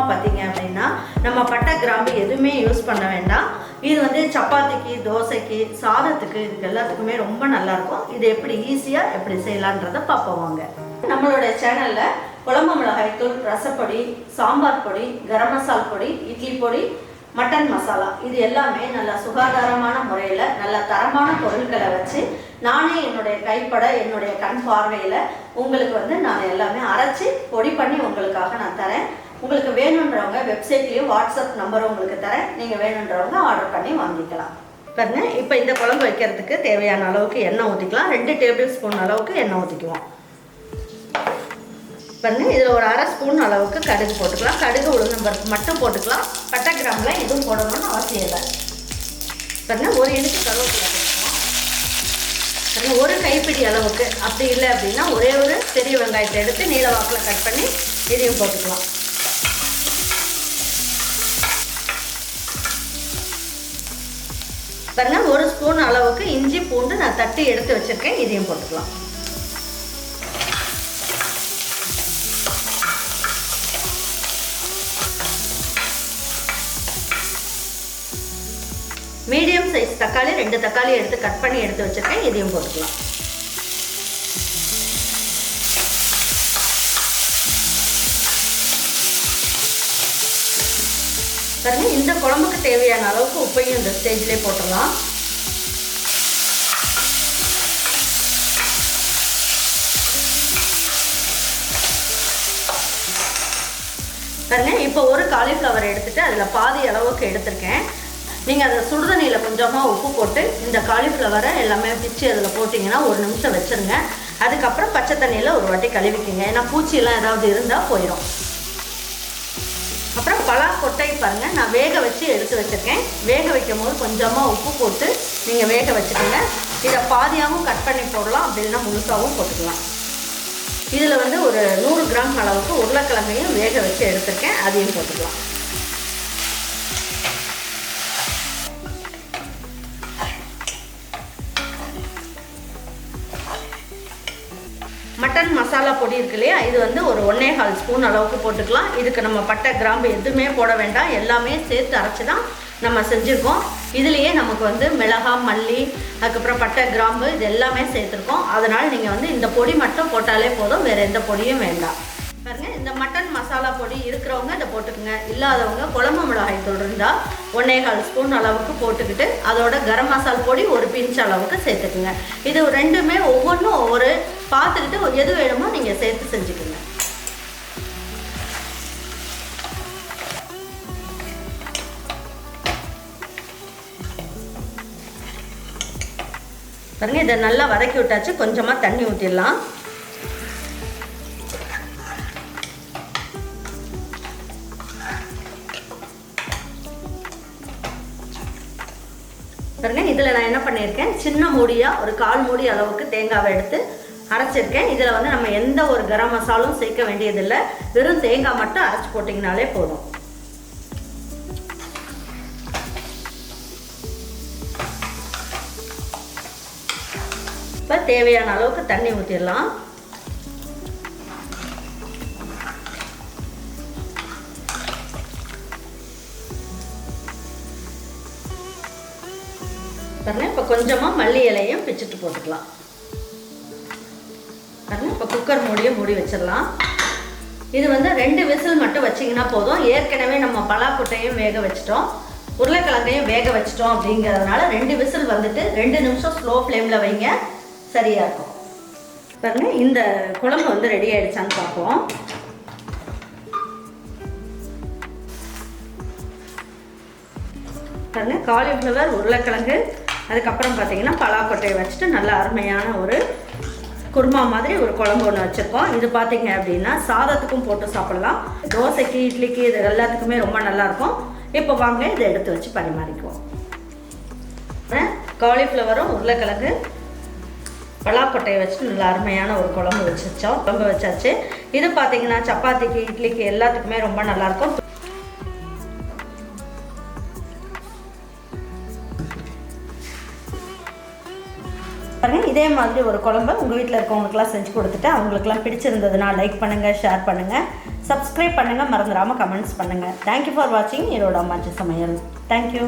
பார்த்தீங்க அப்படின்னா நம்ம பட்டை கிராம்பு எதுவுமே யூஸ் பண்ண வேண்டாம். இது வந்து சப்பாத்திக்கு, தோசைக்கு, சாதத்துக்கு இதுக்கு எல்லாத்துக்குமே ரொம்ப நல்லாயிருக்கும். இது எப்படி ஈஸியாக எப்படி செய்யலான்றதை பார்ப்போம் வாங்க. நம்மளோட சேனலில் குழம்பு மிளகாய் தூள், ரசப்பொடி, சாம்பார் பொடி, கரம் மசால் பொடி, இட்லி பொடி, மட்டன் மசாலா இது எல்லாமே நல்ல சுகாதாரமான முறையில் நல்ல தரமான பொருட்களை வச்சு நானே என்னுடைய கைப்பட என்னுடைய கண் பார்வையில் உங்களுக்கு வந்து நான் எல்லாமே அரைச்சி பொடி பண்ணி உங்களுக்காக நான் தரேன். உங்களுக்கு வேணுன்றவங்க வெப்சைட்லேயும் வாட்ஸ்அப் நம்பரும் உங்களுக்கு தரேன். நீங்கள் வேணுன்றவங்க ஆர்டர் பண்ணி வாங்கிக்கலாம். பாருங்க, இப்போ இந்த குழம்பு வைக்கிறதுக்கு தேவையான அளவுக்கு எண்ணெய் ஊற்றிக்கலாம். 2 டேபிள் ஸ்பூன் அளவுக்கு எண்ணெய் ஊற்றிக்குவோம். பாருங்க, இதில் ஒரு 1/2 ஸ்பூன் அளவுக்கு கடுகு போட்டுக்கலாம். கடுகு, உளுந்தம் பருப்பு மட்டும் போட்டுக்கலாம். பட்டை கிராம்பில் இதுவும் போடணும்னு அவசியம் இல்லை. பாருங்க, ஒரு இனுக்கு கருவேப்பிலை போட்டுக்கலாம். பாருங்க, ஒரு கைப்பிடி அளவுக்கு, அப்படி இல்லை அப்படின்னா ஒரே ஒரு பெரிய வெங்காயத்தை எடுத்து நீல வாக்கில் கட் பண்ணி இதையும் போட்டுக்கலாம். பாருங்க, 1 ஸ்பூன் அளவுக்கு இஞ்சி பூண்டு நான் தட்டி எடுத்து வச்சிருக்கேன். இதையும் போட்டுக்கலாம். மீடியம் சைஸ் தக்காளி 2 தக்காளி எடுத்து கட் பண்ணி எடுத்து வச்சிருக்கேன். இதையும் போட்டுக்கலாம். பாருங்க, இந்த குழம்புக்கு தேவையான அளவுக்கு உப்பையும் இந்த ஸ்டேஜ்லேயே போட்டுடலாம். பாருங்க, இப்போ ஒரு காலிஃப்ளவர் எடுத்துட்டு அதில் பாதி அளவுக்கு எடுத்திருக்கேன். நீங்கள் அதை சுடுதண்ணியில் கொஞ்சமாக உப்பு போட்டு இந்த காலிஃப்ளவரை எல்லாமே பிச்சு அதில் போட்டிங்கன்னா 1 நிமிஷம் வச்சுருங்க. அதுக்கப்புறம் பச்சை தண்ணியில் ஒரு வாட்டி கழுவிக்கிங்க. ஏன்னா பூச்சியெல்லாம் ஏதாவது இருந்தால் போயிடும். அப்புறம் பலா கொட்டை பாருங்கள், நான் வேக வச்சு எடுத்து வச்சுருக்கேன். வேக வைக்கும் போது கொஞ்சமாக உப்பு போட்டு நீங்கள் வேக வச்சுக்கோங்க. இதை பாதியாகவும் கட் பண்ணி போடலாம், அப்படி இல்லைன்னா முழுசாகவும் போட்டுக்கலாம். இதில் வந்து ஒரு 100 கிராம் அளவுக்கு உருளைக்கிழங்கையும் வேக வச்சு எடுத்துருக்கேன். அதையும் போட்டுக்கலாம். மட்டன் மசாலா பொடி இருக்கு இல்லையா, இது வந்து ஒரு 1.25 ஸ்பூன் அளவுக்கு போட்டுக்கலாம். இதுக்கு நம்ம பட்டை கிராம்பு எதுவுமே போட வேண்டாம், எல்லாமே சேர்த்து அரைச்சி தான் நம்ம செஞ்சுருக்கோம். இதுலேயே நமக்கு வந்து மிளகாய், மல்லி, அதுக்கப்புறம் பட்டை கிராம்பு இது எல்லாமே சேர்த்துருக்கோம். அதனால் நீங்கள் வந்து இந்த பொடி மட்டும் போட்டாலே போதும், வேறு எந்த பொடியும் வேண்டாம். பாருங்க, இந்த மட்டன் மசாலா பொடி இருக்கிறவங்க இதை போட்டுக்குங்க. இல்லாதவங்க குழம்பு மிளகாய் தூள் இருந்தால் 1.25 ஸ்பூன் அளவுக்கு போட்டுக்கிட்டு அதோட கரம் மசால் பொடி ஒரு பிஞ்ச் அளவுக்கு சேர்த்துக்குங்க. இது ரெண்டுமே ஒவ்வொன்றும் ஒவ்வொரு பார்த்துக்கிட்டு எது வேணுமோ நீங்கள் சேர்த்து செஞ்சுக்குங்க. பாருங்க, இதை நல்லா வதக்கி விட்டாச்சு. கொஞ்சமாக தண்ணி ஊற்றிடலாம். பாருங்க, இதில் நான் என்ன பண்ணியிருக்கேன், சின்ன மூடியாக ஒரு 1/4 மூடி அளவுக்கு தேங்காவை எடுத்து அரைச்சிருக்கேன். இதில் வந்து நம்ம எந்த ஒரு கரம் மசாலும் சேர்க்க வேண்டியதில்லை, வெறும் தேங்காய் மட்டும் அரைச்சி போட்டிங்கனாலே போதும். இப்போ தேவையான அளவுக்கு தண்ணி ஊற்றிடலாம். பாருங்க, இப்போ கொஞ்சமாக மல்லி இலையும் பிச்சுட்டு போட்டுக்கலாம். பாருங்க, இப்போ குக்கர் மூடி வச்சிடலாம். இது வந்து 2 விசில் மட்டும் வச்சிங்கன்னா போதும். ஏற்கனவே நம்ம பலாக்கொட்டையும் வேக வச்சிட்டோம், உருளைக்கிழங்கையும் வேக வச்சிட்டோம். அப்படிங்கிறதுனால 2 விசில் வந்துட்டு 2 நிமிஷம் ஸ்லோ ஃப்ளேமில் வைங்க, சரியாக இருக்கும். பாருங்க, இந்த குழம்பு வந்து ரெடி ஆகிடுச்சான்னு பார்ப்போம். பாருங்க, காலிஃப்ளவர், உருளைக்கிழங்கு, அதுக்கப்புறம் பார்த்தீங்கன்னா பலாக்கொட்டையை வச்சுட்டு நல்ல அருமையான ஒரு குருமா மாதிரி ஒரு குழம்பு ஒன்று வச்சுருக்கோம். இது பார்த்தீங்க அப்படின்னா சாதத்துக்கும் போட்டு சாப்பிடலாம், தோசைக்கு, இட்லிக்கு, இது எல்லாத்துக்குமே ரொம்ப நல்லாயிருக்கும். இப்போ வாங்க இதை எடுத்து வச்சு பரிமாறிக்குவோம். காலிஃப்ளவரும் உருளைக்கிழங்கு பலாக்கொட்டையை வச்சுட்டு நல்ல அருமையான ஒரு குழம்பு வச்சாச்சு. இது பார்த்தீங்கன்னா சப்பாத்திக்கு, இட்லிக்கு எல்லாத்துக்குமே ரொம்ப நல்லாயிருக்கும். பாருங்கள், இதே மாதிரி ஒரு குழம்பு உங்கள் வீட்டில் இருக்கவங்களுக்குலாம் செஞ்சு கொடுத்துட்டு அவங்களுக்குலாம் பிடிச்சிருந்ததுன்னா லைக் பண்ணுங்கள், ஷேர் பண்ணுங்கள், சப்ஸ்கிரைப் பண்ணுங்கள், மறந்துடாமல் கமெண்ட்ஸ் பண்ணுங்கள். தேங்க்யூ ஃபார் வாட்சிங் ஈரோடு அம்மாச்சி சமையல். தேங்க்யூ.